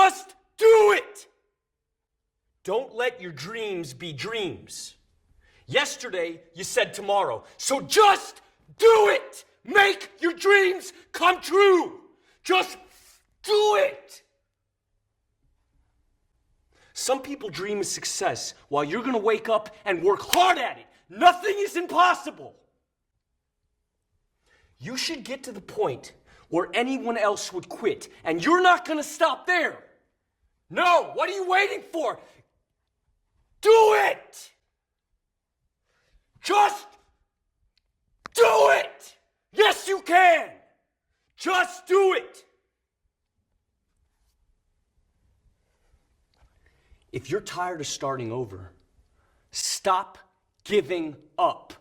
Just do it! Don't let your dreams be dreams. Yesterday, you said tomorrow. So just do it! Make your dreams come true! Just do it! Some people dream of success while you're gonna wake up and work hard at it. Nothing is impossible. You should get to the point where anyone else would quit, and you're not gonna stop there. No, what are you waiting for? Do it! Just do it! Yes, you can! Just do it! If you're tired of starting over, stop giving up.